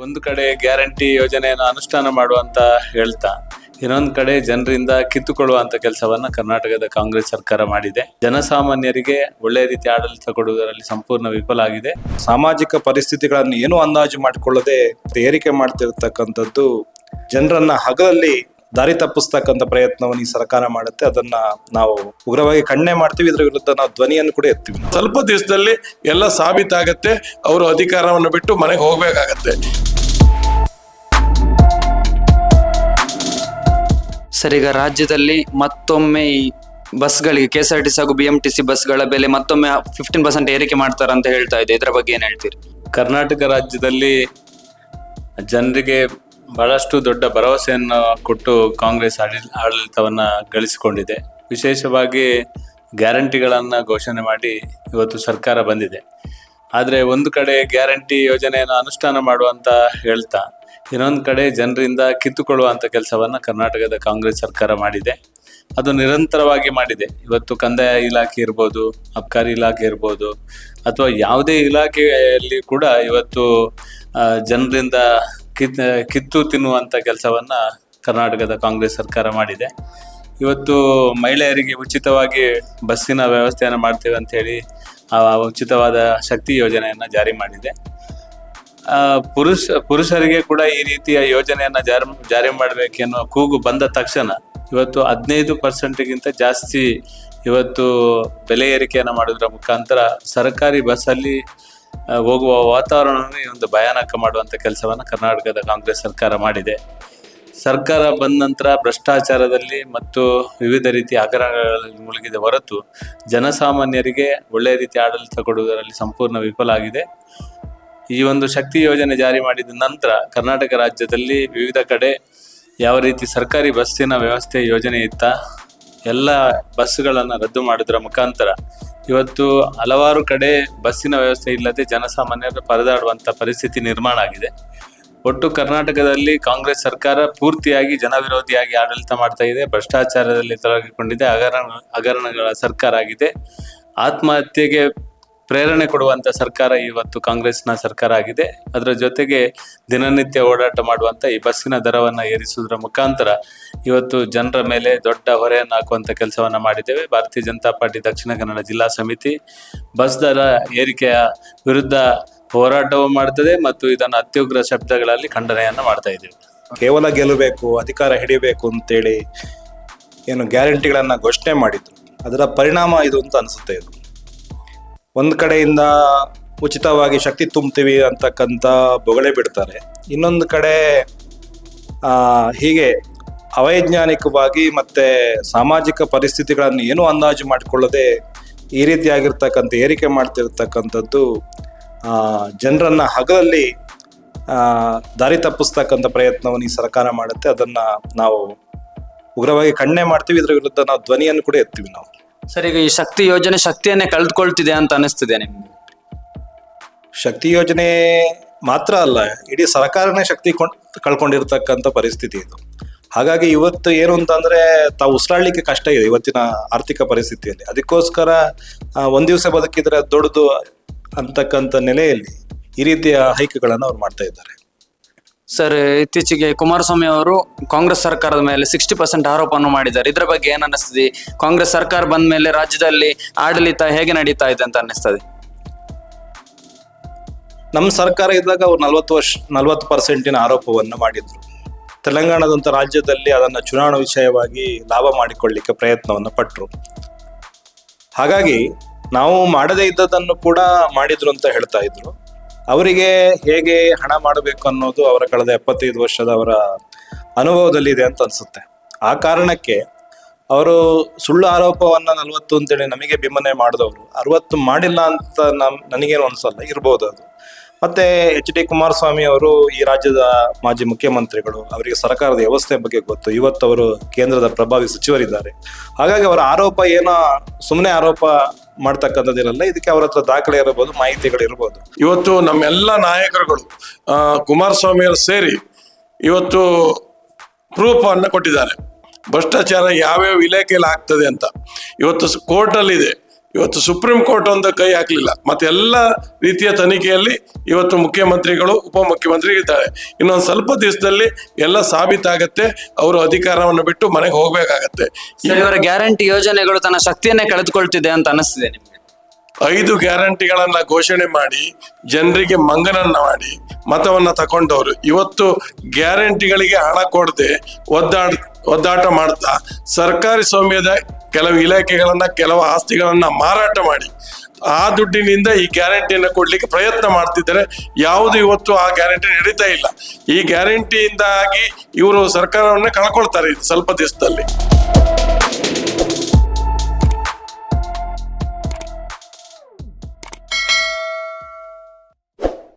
ಒಂದು ಕಡೆ ಗ್ಯಾರಂಟಿ ಯೋಜನೆಯನ್ನು ಅನುಷ್ಠಾನ ಮಾಡುವಂತ ಹೇಳ್ತಾ ಇನ್ನೊಂದು ಕಡೆ ಜನರಿಂದ ಕಿತ್ತುಕೊಳ್ಳುವಂತ ಕೆಲಸವನ್ನ ಕರ್ನಾಟಕದ ಕಾಂಗ್ರೆಸ್ ಸರ್ಕಾರ ಮಾಡಿದೆ. ಜನಸಾಮಾನ್ಯರಿಗೆ ಒಳ್ಳೆ ರೀತಿ ಆಡಳಿತ ಕೊಡುವುದರಲ್ಲಿ ಸಂಪೂರ್ಣ ವಿಫಲ ಆಗಿದೆ. ಸಾಮಾಜಿಕ ಪರಿಸ್ಥಿತಿಗಳನ್ನು ಏನು ಅಂದಾಜು ಮಾಡಿಕೊಳ್ಳದೆ ಏರಿಕೆ ಮಾಡ್ತಿರ್ತಕ್ಕಂಥದ್ದು ಜನರನ್ನ ಹಗಲಲ್ಲಿ ದಾರಿ ತಪ್ಪಿಸ್ತಕ್ಕಂಥ ಪ್ರಯತ್ನವನ್ನು ಈ ಸರ್ಕಾರ ಮಾಡುತ್ತೆ. ಅದನ್ನ ನಾವು ಉಗ್ರವಾಗಿ ಖಂಡನೆ ಮಾಡ್ತೀವಿ. ಇದರ ವಿರುದ್ಧ ನಾವು ಧ್ವನಿಯನ್ನು ಕೂಡ ಎತ್ತೀವಿ. ಸ್ವಲ್ಪ ದಿವಸದಲ್ಲಿ ಎಲ್ಲ ಸಾಬೀತಾಗತ್ತೆ. ಅವರು ಅಧಿಕಾರವನ್ನು ಬಿಟ್ಟು ಮನೆಗೆ ಹೋಗ್ಬೇಕಾಗತ್ತೆ. ಸರ್, ಈಗ ರಾಜ್ಯದಲ್ಲಿ ಮತ್ತೊಮ್ಮೆ ಈ ಬಸ್ಗಳಿಗೆ KSRTC ಹಾಗೂ BMTC ಬಸ್ಗಳ ಬೆಲೆ ಮತ್ತೊಮ್ಮೆ 15% ಏರಿಕೆ ಮಾಡ್ತಾರಂತ ಹೇಳ್ತಾ ಇದೆ. ಇದರ ಬಗ್ಗೆ ಏನ್ ಹೇಳ್ತೀರಿ? ಕರ್ನಾಟಕ ರಾಜ್ಯದಲ್ಲಿ ಜನರಿಗೆ ಬಹಳಷ್ಟು ದೊಡ್ಡ ಭರವಸೆಯನ್ನು ಕೊಟ್ಟು ಕಾಂಗ್ರೆಸ್ ಆಡಳಿತವನ್ನ ಗಳಿಸಿಕೊಂಡಿದೆ. ವಿಶೇಷವಾಗಿ ಗ್ಯಾರಂಟಿಗಳನ್ನ ಘೋಷಣೆ ಮಾಡಿ ಇವತ್ತು ಸರ್ಕಾರ ಬಂದಿದೆ. ಆದರೆ ಒಂದು ಕಡೆ ಗ್ಯಾರಂಟಿ ಯೋಜನೆಯನ್ನು ಅನುಷ್ಠಾನ ಮಾಡುವಂತ ಹೇಳ್ತಾ ಇನ್ನೊಂದು ಕಡೆ ಜನರಿಂದ ಕಿತ್ತುಕೊಳ್ಳುವಂತ ಕೆಲಸವನ್ನ ಕರ್ನಾಟಕದ ಕಾಂಗ್ರೆಸ್ ಸರ್ಕಾರ ಮಾಡಿದೆ. ಅದು ನಿರಂತರವಾಗಿ ಮಾಡಿದೆ. ಇವತ್ತು ಕಂದಾಯ ಇಲಾಖೆ ಇರ್ಬೋದು, ಅಬಕಾರಿ ಇಲಾಖೆ ಇರ್ಬೋದು, ಅಥವಾ ಯಾವುದೇ ಇಲಾಖೆಯಲ್ಲಿ ಕೂಡ ಇವತ್ತು ಜನರಿಂದ ಕಿತ್ತು ತಿನ್ನುವಂತ ಕೆಲಸವನ್ನ ಕರ್ನಾಟಕದ ಕಾಂಗ್ರೆಸ್ ಸರ್ಕಾರ ಮಾಡಿದೆ. ಇವತ್ತು ಮಹಿಳೆಯರಿಗೆ ಉಚಿತವಾಗಿ ಬಸ್ಸಿನ ವ್ಯವಸ್ಥೆಯನ್ನು ಮಾಡ್ತೇವೆ ಅಂತ ಹೇಳಿ ಉಚಿತವಾದ ಶಕ್ತಿ ಯೋಜನೆಯನ್ನ ಜಾರಿ ಮಾಡಿದೆ. ಪುರುಷರಿಗೆ ಕೂಡ ಈ ರೀತಿಯ ಯೋಜನೆಯನ್ನ ಜಾರಿ ಮಾಡಬೇಕೆನ್ನುವ ಕೂಗು ಬಂದ ತಕ್ಷಣ ಇವತ್ತು 15%ಗಿಂತ ಜಾಸ್ತಿ ಇವತ್ತು ಬೆಲೆ ಏರಿಕೆಯನ್ನು ಮಾಡೋದ್ರ ಮುಖಾಂತರ ಸರ್ಕಾರಿ ಬಸ್ಸಲ್ಲಿ ಹೋಗುವ ವಾತಾವರಣವನ್ನೇ ಒಂದು ಭಯಾನಕ ಮಾಡುವಂತ ಕೆಲಸವನ್ನ ಕರ್ನಾಟಕದ ಕಾಂಗ್ರೆಸ್ ಸರ್ಕಾರ ಮಾಡಿದೆ. ಸರ್ಕಾರ ಬಂದ ನಂತರ ಭ್ರಷ್ಟಾಚಾರದಲ್ಲಿ ಮತ್ತು ವಿವಿಧ ರೀತಿಯ ಹಗರಣಗಳಲ್ಲಿ ಮುಳುಗಿದೆ ಹೊರತು ಜನಸಾಮಾನ್ಯರಿಗೆ ಒಳ್ಳೆಯ ರೀತಿ ಆಡಳಿತ ಕೊಡುವುದರಲ್ಲಿ ಸಂಪೂರ್ಣ ವಿಫಲ ಆಗಿದೆ. ಈ ಒಂದು ಶಕ್ತಿ ಯೋಜನೆ ಜಾರಿ ಮಾಡಿದ ನಂತರ ಕರ್ನಾಟಕ ರಾಜ್ಯದಲ್ಲಿ ವಿವಿಧ ಕಡೆ ಯಾವ ರೀತಿ ಸರ್ಕಾರಿ ಬಸ್ಸಿನ ವ್ಯವಸ್ಥೆ ಯೋಜನೆ ಇತ್ತ ಎಲ್ಲ ಬಸ್ಸುಗಳನ್ನು ರದ್ದು ಮಾಡೋದ್ರ ಮುಖಾಂತರ ಇವತ್ತು ಹಲವಾರು ಕಡೆ ಬಸ್ಸಿನ ವ್ಯವಸ್ಥೆ ಇಲ್ಲದೆ ಜನಸಾಮಾನ್ಯರು ಪರದಾಡುವಂತ ಪರಿಸ್ಥಿತಿ ನಿರ್ಮಾಣ ಆಗಿದೆ. ಒಟ್ಟು ಕರ್ನಾಟಕದಲ್ಲಿ ಕಾಂಗ್ರೆಸ್ ಸರ್ಕಾರ ಪೂರ್ತಿಯಾಗಿ ಜನವಿರೋಧಿಯಾಗಿ ಆಡಳಿತ ಮಾಡ್ತಾ ಇದೆ. ಭ್ರಷ್ಟಾಚಾರದಲ್ಲಿ ತೊಡಗಿಕೊಂಡಿದೆ. ಹಗರಣಗಳ ಸರ್ಕಾರ ಆಗಿದೆ. ಆತ್ಮಹತ್ಯೆಗೆ ಪ್ರೇರಣೆ ಕೊಡುವಂತ ಸರ್ಕಾರ ಇವತ್ತು ಕಾಂಗ್ರೆಸ್ನ ಸರ್ಕಾರ ಆಗಿದೆ. ಅದರ ಜೊತೆಗೆ ದಿನನಿತ್ಯ ಓಡಾಟ ಮಾಡುವಂತ ಈ ಬಸ್ಸಿನ ದರವನ್ನ ಏರಿಸುವುದರ ಮುಖಾಂತರ ಇವತ್ತು ಜನರ ಮೇಲೆ ದೊಡ್ಡ ಹೊರೆಯನ್ನು ಹಾಕುವಂತ ಕೆಲಸವನ್ನ ಮಾಡಿದ್ದೇವೆ. ಭಾರತೀಯ ಜನತಾ ಪಾರ್ಟಿ ದಕ್ಷಿಣ ಕನ್ನಡ ಜಿಲ್ಲಾ ಸಮಿತಿ ಬಸ್ ದರ ಏರಿಕೆಯ ವಿರುದ್ಧ ಹೋರಾಟವೂ ಮಾಡ್ತದೆ ಮತ್ತು ಇದನ್ನು ಅತ್ಯುಗ್ರ ಶಬ್ದಗಳಲ್ಲಿ ಖಂಡನೆಯನ್ನ ಮಾಡ್ತಾ ಇದ್ದೇವೆ. ಕೇವಲ ಗೆಲ್ಲಬೇಕು, ಅಧಿಕಾರ ಹಿಡಿಬೇಕು ಅಂತೇಳಿ ಏನು ಗ್ಯಾರಂಟಿಗಳನ್ನ ಘೋಷಣೆ ಮಾಡಿದ್ರು, ಅದರ ಪರಿಣಾಮ ಇದು ಅಂತ ಅನಿಸುತ್ತೆ. ಇದು ಒಂದು ಕಡೆಯಿಂದ ಉಚಿತವಾಗಿ ಶಕ್ತಿ ತುಂಬ್ತೀವಿ ಅಂತಕ್ಕಂಥ ಬೊಗಳೆ ಬಿಡ್ತಾರೆ. ಇನ್ನೊಂದು ಕಡೆ ಹೀಗೆ ಅವೈಜ್ಞಾನಿಕವಾಗಿ ಮತ್ತೆ ಸಾಮಾಜಿಕ ಪರಿಸ್ಥಿತಿಗಳನ್ನು ಏನೂ ಅಂದಾಜು ಮಾಡಿಕೊಳ್ಳದೆ ಈ ರೀತಿಯಾಗಿರ್ತಕ್ಕಂಥ ಏರಿಕೆ ಮಾಡ್ತಿರ್ತಕ್ಕಂಥದ್ದು ಜನರನ್ನ ಹಗಲಲ್ಲಿ ದಾರಿ ತಪ್ಪಿಸ್ತಕ್ಕಂಥ ಪ್ರಯತ್ನವನ್ನು ಈ ಸರ್ಕಾರ ಮಾಡುತ್ತೆ. ಅದನ್ನ ನಾವು ಉಗ್ರವಾಗಿ ಖಂಡನೆ ಮಾಡ್ತೀವಿ. ಇದರ ವಿರುದ್ಧ ನಾವು ಧ್ವನಿಯನ್ನು ಕೂಡ ಎತ್ತೀವಿ. ನಾವು ಸರ್, ಈಗ ಈ ಶಕ್ತಿ ಯೋಜನೆ ಶಕ್ತಿಯನ್ನೇ ಕಳೆದುಕೊಳ್ತಿದೆ ಅಂತ ಅನಿಸ್ತಿದೆ ನಿಮ್ಗೆ? ಶಕ್ತಿ ಯೋಜನೆ ಮಾತ್ರ ಅಲ್ಲ, ಇಡೀ ಸರ್ಕಾರನೇ ಶಕ್ತಿ ಕಳ್ಕೊಂಡಿರ್ತಕ್ಕಂಥ ಪರಿಸ್ಥಿತಿ ಇದು. ಹಾಗಾಗಿ ಇವತ್ತು ಏನು ಅಂತಂದ್ರೆ ತಾವು ಉಸಿರಾಡ್ಲಿಕ್ಕೆ ಕಷ್ಟ ಇದೆ ಇವತ್ತಿನ ಆರ್ಥಿಕ ಪರಿಸ್ಥಿತಿಯಲ್ಲಿ. ಅದಕ್ಕೋಸ್ಕರ ಒಂದ್ ದಿವಸ ಬದುಕಿದ್ರೆ ದೊಡ್ಡದು ಅಂತಕ್ಕಂಥ ನೆಲೆಯಲ್ಲಿ ಈ ರೀತಿಯ ಹೈಕ್ಗಳನ್ನು ಅವ್ರು ಮಾಡ್ತಾ ಇದ್ದಾರೆ. ಸರ್, ಇತ್ತೀಚೆಗೆ ಕುಮಾರಸ್ವಾಮಿ ಅವರು ಕಾಂಗ್ರೆಸ್ ಸರ್ಕಾರದ ಮೇಲೆ 60% ಆರೋಪವನ್ನು ಮಾಡಿದ್ದಾರೆ. ಇದರ ಬಗ್ಗೆ ಏನ್ ಅನ್ನಿಸ್ತದೆ? ಕಾಂಗ್ರೆಸ್ ಸರ್ಕಾರ ಬಂದ ಮೇಲೆ ರಾಜ್ಯದಲ್ಲಿ ಆಡಳಿತ ಹೇಗೆ ನಡೀತಾ ಇದೆ ಅಂತ ಅನ್ನಿಸ್ತದೆ? ನಮ್ಮ ಸರ್ಕಾರ ಇದ್ದಾಗ ಅವ್ರು 40% ಆರೋಪವನ್ನು ಮಾಡಿದ್ರು. ತೆಲಂಗಾಣದಂತ ರಾಜ್ಯದಲ್ಲಿ ಅದನ್ನ ಚುನಾವಣಾ ವಿಷಯವಾಗಿ ಲಾಭ ಮಾಡಿಕೊಳ್ಳಿಕ್ಕೆ ಪ್ರಯತ್ನವನ್ನು ಪಟ್ಟರು. ಹಾಗಾಗಿ ನಾವು ಮಾಡದೇ ಇದ್ದದನ್ನು ಕೂಡ ಮಾಡಿದ್ರು ಅಂತ ಹೇಳ್ತಾ ಇದ್ರು. ಅವರಿಗೆ ಹೇಗೆ ಹಣ ಮಾಡಬೇಕು ಅನ್ನೋದು ಅವರ ಕಳೆದ 75 ವರ್ಷದ ಅವರ ಅನುಭವದಲ್ಲಿ ಇದೆ ಅಂತ ಅನ್ಸುತ್ತೆ. ಆ ಕಾರಣಕ್ಕೆ ಅವರು ಸುಳ್ಳು ಆರೋಪವನ್ನ 40 ಅಂತೇಳಿ ನಮಗೆ ಬಿಂಬನೆ ಮಾಡಿದವರು 60 ಮಾಡಿಲ್ಲ ಅಂತ ನನಗೇನು ಅನ್ಸಲ್ಲ. ಇರ್ಬೋದು ಅದು. ಮತ್ತೆ HD ಕುಮಾರಸ್ವಾಮಿ ಅವರು ಈ ರಾಜ್ಯದ ಮಾಜಿ ಮುಖ್ಯಮಂತ್ರಿಗಳು, ಅವರಿಗೆ ಸರ್ಕಾರದ ವ್ಯವಸ್ಥೆ ಬಗ್ಗೆ ಗೊತ್ತು. ಇವತ್ತು ಅವರು ಕೇಂದ್ರದ ಪ್ರಭಾವಿ ಸಚಿವರಿದ್ದಾರೆ. ಹಾಗಾಗಿ ಅವರ ಆರೋಪ ಏನೋ ಸುಮ್ಮನೆ ಆರೋಪ ಮಾಡ್ತಕ್ಕಂಥದ್ದಿರಲ್ಲ. ಇದಕ್ಕೆ ಅವರ ಹತ್ರ ದಾಖಲೆ ಇರಬಹುದು, ಮಾಹಿತಿಗಳಿರ್ಬೋದು. ಇವತ್ತು ನಮ್ಮೆಲ್ಲ ನಾಯಕರುಗಳು ಕುಮಾರಸ್ವಾಮಿ ಅವರು ಸೇರಿ ಇವತ್ತು ಪ್ರೂಫ್ ಅನ್ನು ಕೊಟ್ಟಿದ್ದಾರೆ. ಭ್ರಷ್ಟಾಚಾರ ಯಾವ್ಯಾವ ಇಲಾಖೆಯಲ್ಲಿ ಆಗ್ತದೆ ಅಂತ ಇವತ್ತು ಕೋರ್ಟಲ್ಲಿದೆ. ಇವತ್ತು ಸುಪ್ರೀಂ ಕೋರ್ಟ್ ಒಂದು ಕೈ ಹಾಕ್ಲಿಲ್ಲ. ಮತ್ತೆ ಎಲ್ಲ ರೀತಿಯ ತನಿಖೆಯಲ್ಲಿ ಇವತ್ತು ಮುಖ್ಯಮಂತ್ರಿಗಳು ಉಪಮುಖ್ಯಮಂತ್ರಿ ಇದ್ದಾರೆ. ಇನ್ನೊಂದು ಸ್ವಲ್ಪ ದಿವಸದಲ್ಲಿ ಎಲ್ಲ ಸಾಬೀತಾಗತ್ತೆ, ಅವರು ಅಧಿಕಾರವನ್ನು ಬಿಟ್ಟು ಮನೆಗೆ ಹೋಗ್ಬೇಕಾಗತ್ತೆ. ಸರ್, ಇವರ ಗ್ಯಾರಂಟಿ ಯೋಜನೆಗಳು ತನ್ನ ಶಕ್ತಿಯನ್ನೇ ಕಳೆದುಕೊಳ್ತಿದೆ ಅಂತ ಅನಿಸ್ತಿದೆ ನಿಮ್ಗೆ? 5 ಗ್ಯಾರಂಟಿಗಳನ್ನ ಘೋಷಣೆ ಮಾಡಿ ಜನರಿಗೆ ಮಂಗನನ್ನ ಮಾಡಿ ಮತವನ್ನ ತಕೊಂಡವರು ಇವತ್ತು ಗ್ಯಾರಂಟಿಗಳಿಗೆ ಹಣ ಕೊಡದೆ ಒದ್ದಾಟ ಮಾಡ್ತಾ ಸರ್ಕಾರಿ ಸ್ವಾಮ್ಯದ ಕೆಲವು ಇಲಾಖೆಗಳನ್ನ, ಕೆಲವು ಆಸ್ತಿಗಳನ್ನ ಮಾರಾಟ ಮಾಡಿ ಆ ದುಡ್ಡಿನಿಂದ ಈ ಗ್ಯಾರಂಟಿಯನ್ನು ಕೊಡ್ಲಿಕ್ಕೆ ಪ್ರಯತ್ನ ಮಾಡ್ತಿದ್ದಾರೆ. ಯಾವುದು ಇವತ್ತು ಆ ಗ್ಯಾರಂಟಿ ನಡೀತಾ ಇಲ್ಲ. ಈ ಗ್ಯಾರಂಟಿಯಿಂದಾಗಿ ಇವರು ಸರ್ಕಾರವನ್ನ ಕಳ್ಕೊಳ್ತಾರೆ ಸ್ವಲ್ಪ ದಿವಸದಲ್ಲಿ.